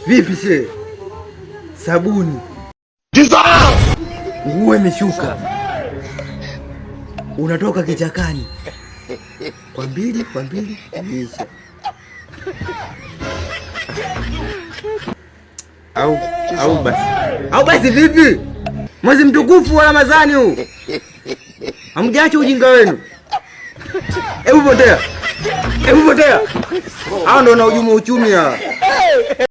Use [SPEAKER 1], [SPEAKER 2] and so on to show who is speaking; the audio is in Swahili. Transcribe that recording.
[SPEAKER 1] Vipi she? Sabuni. Nguo imeshuka. Unatoka kichakani. Kwa mbili nisha. Au basi vipi? Mwezi mtukufu wa Ramadhani huu. Hamjaacha ujinga wenu. Hebu potea. Hao ndio wanahujumu uchumi hawa.